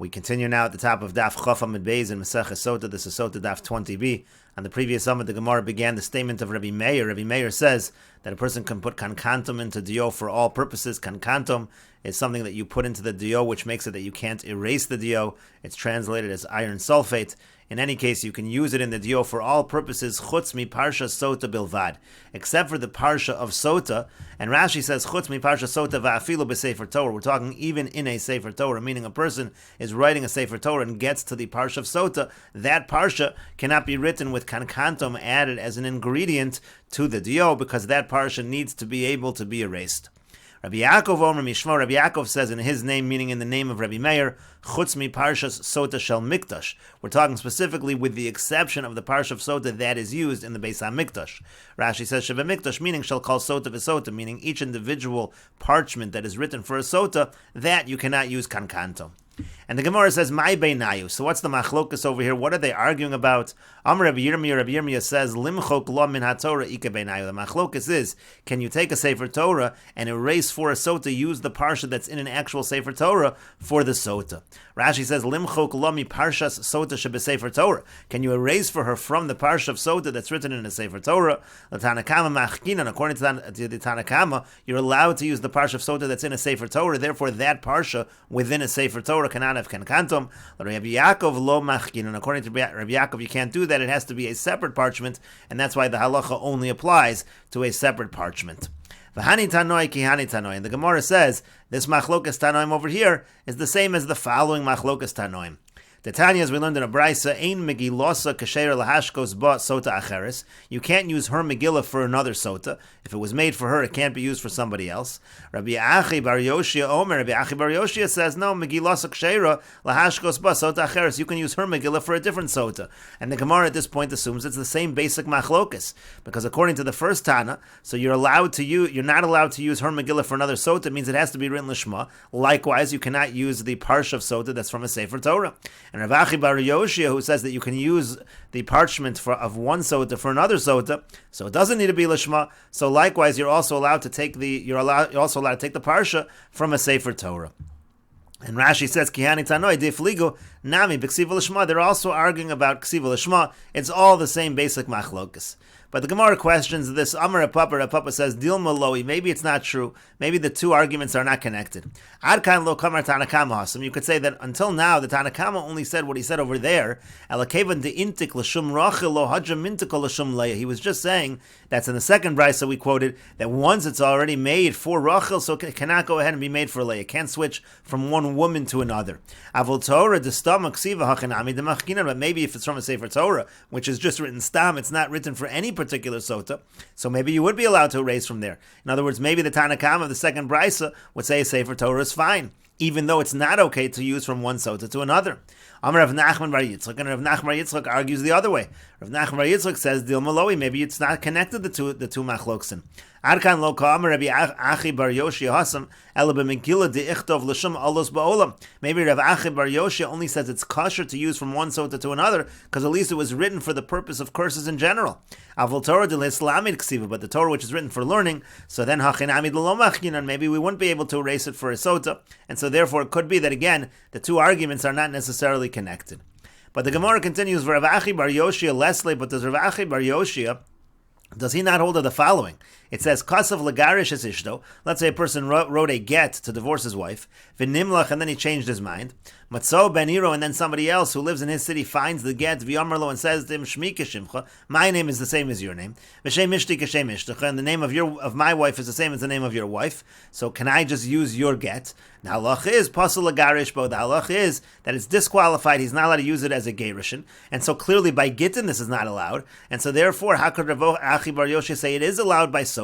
We continue now at the top of Daf 20b in Meseches Sotah. This is Sotah Daf 20b. On the previous Amud, the Gemara began the statement of Rabbi Meir. Rabbi Meir says that a person can put kankantum into dio for all purposes. Kankantum is something that you put into the dio, which makes it that you can't erase the dio. It's translated as iron sulfate. In any case, you can use it in the dio for all purposes, chutz mi parsha sota bilvad, except for the parsha of sota. And Rashi says, chutz mi parsha sota va'afilu b'sefer Torah. We're talking even in a sefer Torah, meaning a person is writing a sefer Torah and gets to the parsha of sota. That parsha cannot be written with kankantum added as an ingredient to the dio, because that parsha needs to be able to be erased. Rabbi Yaakov Omer Mishmo, Rabbi Yaakov says in his name, meaning in the name of Rabbi Meir, Chutz mi Parshas Sota Shel Mikdash. We're talking specifically with the exception of the Parsha of Sota that is used in the Beis HaMikdash. Rashi says Sheva Mikdash, meaning shall call Sota v'Sota, meaning each individual parchment that is written for a Sota, that you cannot use kankanto. And the Gemara says, "My beinayu." So what's the machlokas over here? What are they arguing about? Amar Rabbi Yirmiyah says, "Limchok lo min haTorah ike beinayu." The machlokas is, can you take a sefer Torah and erase for a sota, use the parsha that's in an actual sefer Torah for the sota? Rashi says, "Limchok lo mi parshas sota shebesefer Torah." Can you erase for her from the parsha of sota that's written in a sefer Torah? The Tanakama machkinan. According to the Tanakama, you're allowed to use the parsha of sota that's in a sefer Torah. Therefore, that parsha within a sefer Torah cannot have kankantum. Rabbi Yaakov lo machkin, and according to Rabbi Yaakov, you can't do that. It has to be a separate parchment, and that's why the halacha only applies to a separate parchment. V'hani tanoi ki hani tanoi, and the Gemara says this machlokas tanoim over here is the same as the following machlokas tanoim. The Tanya, as we learned in a Braisa, ein megilosa kasher lahashkos ba sota acheres. You can't use her megillah for another sota. If it was made for her, it can't be used for somebody else. Rabbi Achi bar Yoshia Omer, Rabbi Achi bar Yoshia says, no, megilosa kasher lahashkos ba sota acheres. You can use her megillah for a different sota. And the Gemara at this point assumes it's the same basic machlokas, because according to the first Tana, so you're not allowed to use her megillah for another sota. It means it has to be written lishma. Likewise, you cannot use the parsha of sota that's from a sefer Torah. And Rav Achi bar Yoshia, who says that you can use the parchment of one sota for another sota, so it doesn't need to be lishma. So likewise, you're also allowed to take the parsha from a sefer Torah. And Rashi says, Kihani Tanoi, Difligo, Nami, B'ksiva Lishma. They're also arguing about Ksiva Lishma. It's all the same basic machlokas. But the Gemara questions this. Amar Papa says, Dilma Loi, maybe it's not true. Maybe the two arguments are not connected. Adkan Lo Kamar Tanakama Hasam. You could say that until now, the Tanakama only said what he said over there. Alakevan de Intik L'Shum Rachel Lo Hadja Mintiko L'Shum Leia. He was just saying, that's in the second brisa we quoted, that once it's already made for Rachel, so it cannot go ahead and be made for Leia. It can't switch from one woman to another. Avol Torah de Stam Ksiva Hachanami de Machkinan. But maybe if it's from a Sefer Torah, which is just written Stam, it's not written for any particular sota, so maybe you would be allowed to erase from there. In other words, maybe the Tanakam of the second brisa would say a sefer Torah is fine, even though it's not okay to use from one sota to another. Amar Rav Nachman bar Yitzchak, and Rav Nachman bar Yitzchak argues the other way. Rav Nachman bar Yitzchak says, Dil Maloi, maybe it's not connected the two machloksin. Arkan lo ka'amar Rabbi Achi bar Yoshia Hasam, ela b'megillah de'ichtov l'shum alos ba'olam. Maybe Rav Achi bar Yoshia only says it's kosher to use from one sota to another, because at least it was written for the purpose of curses in general. Avol Torah de l'Islamid ksiva, but the Torah which is written for learning, so then hachinamid lo machkinan, maybe we wouldn't be able to erase it for a sota, and so therefore it could be that again, the two arguments are not necessarily connected. But the Gemara continues, Rav Achi bar Yoshia lesle, but does Rav Achi bar Yoshia, does he not hold of the following? It says, Kasav Lagarish es Ishto. Let's say a person wrote a get to divorce his wife, V'nimlach, and then he changed his mind. Matzo ben Iro, and then somebody else who lives in his city finds the get, V'yomerlo, and says to him, Shmi keshimcha, my name is the same as your name. V'shem ishti keshem ishtecha, and the name of my wife is the same as the name of your wife. So can I just use your get? The halach is, Pasal Lagarish bo, the halach is that it's disqualified, he's not allowed to use it as a gerushin. And so clearly by gittin this is not allowed. And so therefore, how could Rav Achi bar Yoshia say it is allowed by sota?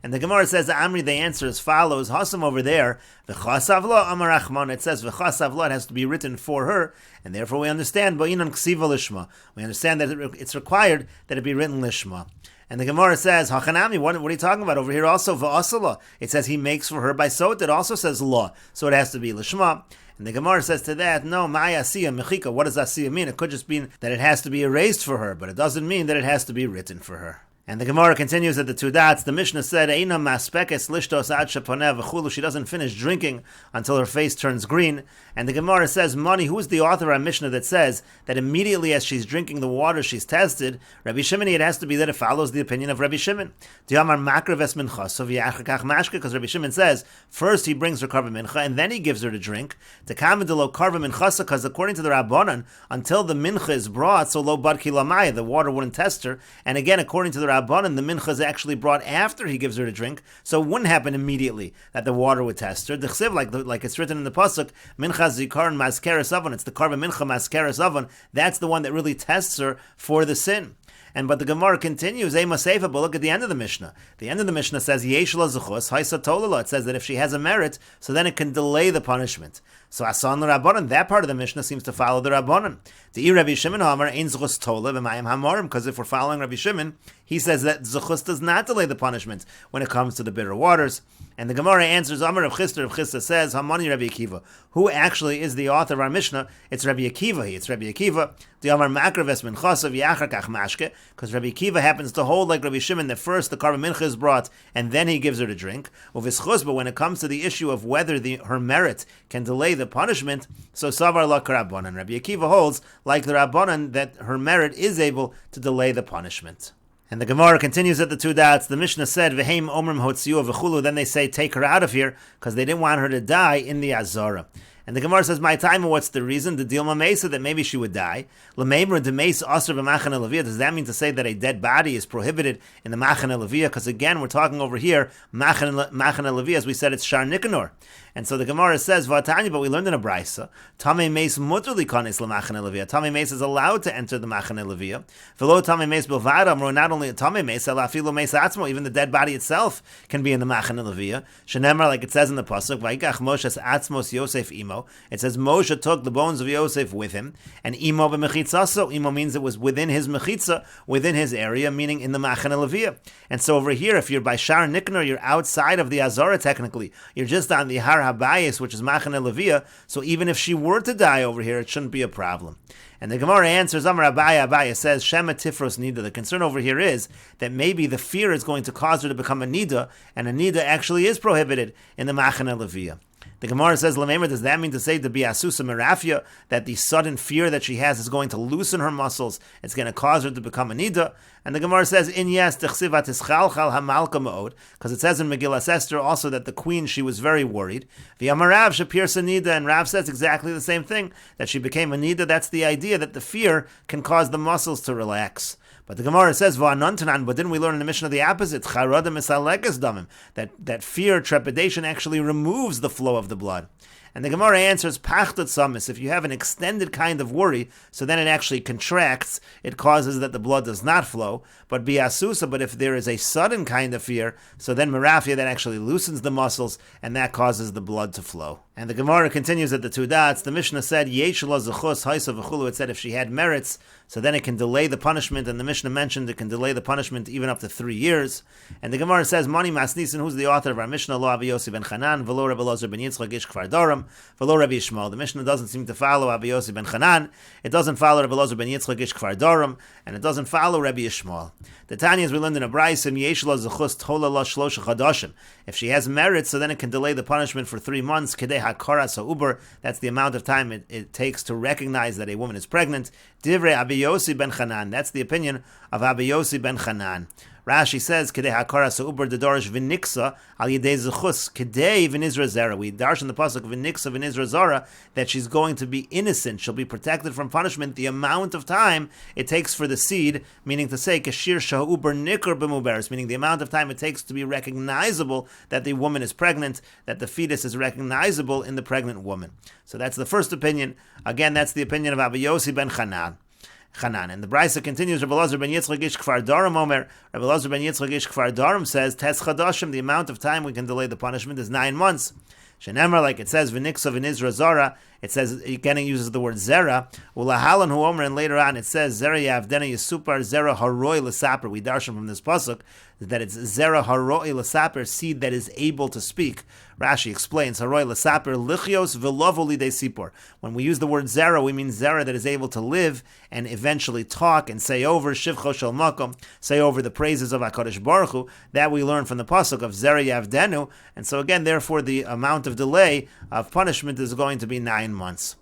And the Gemara says, Amri, the answer is follows. Hasam over there, v'chasavla amar Achman. It says v'chasavla, it has to be written for her, and therefore we understand ba'inan ksiva lishma. We understand that it's required that it be written lishma. And the Gemara says, Hachanami, what are you talking about over here? Also v'asala. It says he makes for her by sota. It also says law, so it has to be lishma. And the Gemara says to that, no, maya asiya mechika. What does asiya mean? It could just mean that it has to be erased for her, but it doesn't mean that it has to be written for her. And the Gemara continues at the two dots. The Mishnah said, "Eina maspekes lishtos ad sheponeh v'chulu." She doesn't finish drinking until her face turns green. And the Gemara says, "Mani, who is the author of our Mishnah that says that immediately as she's drinking the water, she's tested?" Rabbi Shimon, it has to be that it follows the opinion of Rabbi Shimon. Diamar makrev es minchasov yachakach mashke, because Rabbi Shimon says first he brings her karva mincha and then he gives her to drink. To kamedelo karva minchasa, because according to the Rabbanan, until the mincha is brought, so lo bar kilamai, the water wouldn't test her. And again, according to the Rabbanan, the mincha is actually brought after he gives her to drink, so it wouldn't happen immediately that the water would test her. The chsiv, like it's written in the pasuk, mincha zikaron maskeres avon. It's the karva mincha maskeres avon. That's the one that really tests her for the sin. But the Gemara continues, Ema Seifa, but look at the end of the Mishnah. The end of the Mishnah says, Yesh la zuchus, haisa tolala. It says that if she has a merit, so then it can delay the punishment. So Asan l'Rabbanan, that part of the Mishnah seems to follow the Rabbanan. The Rabbi Shimon Hamar, Ein zuchus tola v'mayim hamorim, because if we're following Rabbi Shimon, he says that zuchus does not delay the punishment when it comes to the bitter waters. And the Gemara answers, Amar Rav Chisda says, Hamani Rabbi Akiva. Who actually is the author of our Mishnah? It's Rabbi Akiva. It's Rabbi Akiva. The Amar Makrev es minchasav yachar kach mashke, because Rabbi Akiva happens to hold like Rabbi Shimon that first the karba mincha is brought and then he gives her to drink. But when it comes to the issue of whether her merit can delay the punishment, so savar la Rabbanan. Rabbi Akiva holds like the Rabbanan that her merit is able to delay the punishment. And the Gemara continues at the two dots. The Mishnah said, "V'heim omrim hotziu v'chulu." Then they say, "Take her out of here," because they didn't want her to die in the Azara. And the Gemara says, "My time, what's the reason?" The Dilma Mesa, that maybe she would die. L'meimra demeis aser b'machane leviyah. Does that mean to say that a dead body is prohibited in the machane leviyah? Because again, we're talking over here machane leviyah. As we said, it's shar nikanor. And so the Gemara says, "V'atanya," but we learned in a brisa, "Tamei meis muter likanis l'machane leviyah." Tamei meis is allowed to enter the machane leviyah. V'lo tamei meis bilvad. Not only a tamei meis, ela afilu meis atzmo. Even the dead body itself can be in the machane leviyah. Shenemar, like it says in the pasuk, "Vayikach Moshe atzmos Yosef imo." It says Moshe took the bones of Yosef with him, and imo b'mechitzaso. Imo means it was within his mechitza, within his area, meaning in the machane leviyah. And so over here, if you're by Shar Nikner, you're outside of the Azara technically. You're just on the Har Habayis, which is machane leviyah. So even if she were to die over here, it shouldn't be a problem. And the Gemara answers, Amar Abaya says, Shema Tifros Nida. The concern over here is that maybe the fear is going to cause her to become a Nida, and a Nida actually is prohibited in the machane leviyah. The Gemara says, Lamemer, does that mean to say to be Asusa Merafia, that the sudden fear that she has is going to loosen her muscles, it's going to cause her to become a Nida? And the Gemara says, in yes, Techsivat Ischalchal Hamalka Ma'od, because it says in Megillas Esther also that the queen, she was very worried. The Amarav Shapir Nida, and Rav says exactly the same thing, that she became a Nida. That's the idea that the fear can cause the muscles to relax. But the Gemara says, V'anantanan, but didn't we learn in the Mishnah the opposite? Charada misalekes damim, that fear, trepidation actually removes the flow of the blood. And the Gemara answers, Pachtat samis, if you have an extended kind of worry, so then it actually contracts, it causes that the blood does not flow. But biasusa, but if there is a sudden kind of fear, so then merafia, that actually loosens the muscles, and that causes the blood to flow. And the Gemara continues at the two dots. The Mishnah said, Yesh la zechus haisa v'chulu. It said if she had merits, so then it can delay the punishment. And the Mishnah mentioned it can delay the punishment even up to 3 years. And the Gemara says, Mani Masnisin, who's the author of our Mishnah, Lo Abi Yossi ben Chanan, V'lo Rabbi Elazar ben Yitzchak ish Kfar Dorim, V'lo Rabbi Yishmael. The Mishnah doesn't seem to follow Abi Yossi ben Chanan. It doesn't follow Rabbi Elazar ben Yitzchak ish Kfar Dorim, and it doesn't follow Rabbi Yishmael. The Tanya, as we learned in a brayso, Yesh la zechus tola la shlosha chadashim. If she has merit, so then it can delay the punishment for 3 months. Kedei hakara sa'uber. That's the amount of time it takes to recognize that a woman is pregnant. Divrei Abi Yossi ben Chanan. That's the opinion of Abi Yossi ben Chanan. Rashi says, Kedei hakara sa'uber dedorish v'niksa al yedei zechus kedei v'nizra zera. We darsh in the pasuk v'niksa v'nizra zara that she's going to be innocent. She'll be protected from punishment. The amount of time it takes for the seed, meaning to say kashir sha'uber nikr b'muberes, meaning the amount of time it takes to be recognizable that the woman is pregnant, that the fetus is recognizable in the pregnant woman. So that's the first opinion. Again, that's the opinion of Abi Yossi ben Chanan. And the Brisa continues, Rabbi Elazar ben Yitzchak ish Kfar Dorim Omer. Rabbi Elazar ben Yitzchak ish Kfar Dorim says, Tes Chadashim, the amount of time we can delay the punishment is 9 months. Shenemar, like it says, V'niksa v'nizra zara, it says, again, it uses the word zera. Ulahalan hu omer, and later on it says, zera yavdena yisupar zera haroi l'saper. We darshan from this pasuk that it's zera haroi l'saper, seed that is able to speak. Rashi explains, haroi l'saper lichios v'lovo lidei sipor. When we use the word zera, we mean zera that is able to live and eventually talk and say over shivcho shel makom, say over the praises of HaKadosh Baruch Hu. That we learn from the pasuk of zera yavdenu. And so again, therefore, the amount of delay of punishment is going to be 9 months.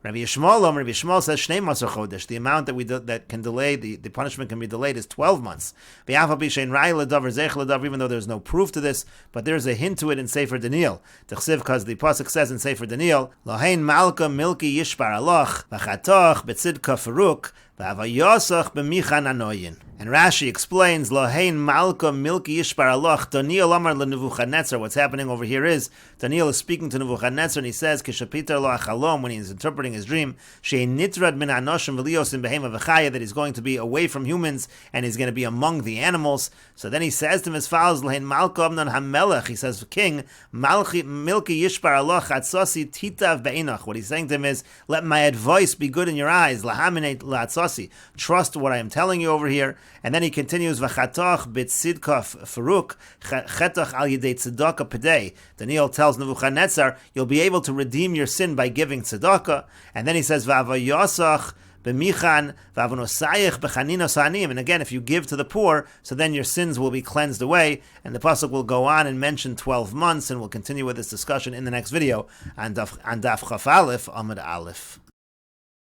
Rabbi Yishmael says Shnei Masar Chodesh. The amount that can delay, the punishment can be delayed is 12 months. Even though there's no proof to this, but there's a hint to it in Sefer Daniel. Because the pasuk says in Sefer Daniel, Lohein Malka Milki Yishbar Aloch V'chatoch Betzidka Faruk V'avayosach B'michan Anoyin. And Rashi explains, Lohein Malka Milki Yishbar Aloch. Daniel Amar LeNebuchadnezzar. What's happening over here is Daniel is speaking to Nebuchadnezzar, and he says, Kishapiter lo achalom, when he's interpreting his dream, Shein nitrad min anoshim v'lios in behema v'chaya, that he's going to be away from humans and he's going to be among the animals. So then he says to him as follows, Lohein Malka Amnon HaMelech. He says, King, Milki Yishbar Aloch Atzosi Titav Be'inach. What he's saying to him is, let my advice be good in your eyes. Lahaminate la'atzosi. Trust what I am telling you over here. And then he continues, V'chatoch b'tzidkaf faruk chetoch al yidei tzedakah pedei. Daniel tells Nebuchadnezzar, you'll be able to redeem your sin by giving tzedakah. And then he says, V'avayosach b'michan v'avonosayich b'chaninos ha'anim. And again, if you give to the poor, so then your sins will be cleansed away. And the pasuk will go on and mention 12 months, and we'll continue with this discussion in the next video on Daf Chaf Aleph Amud Aleph.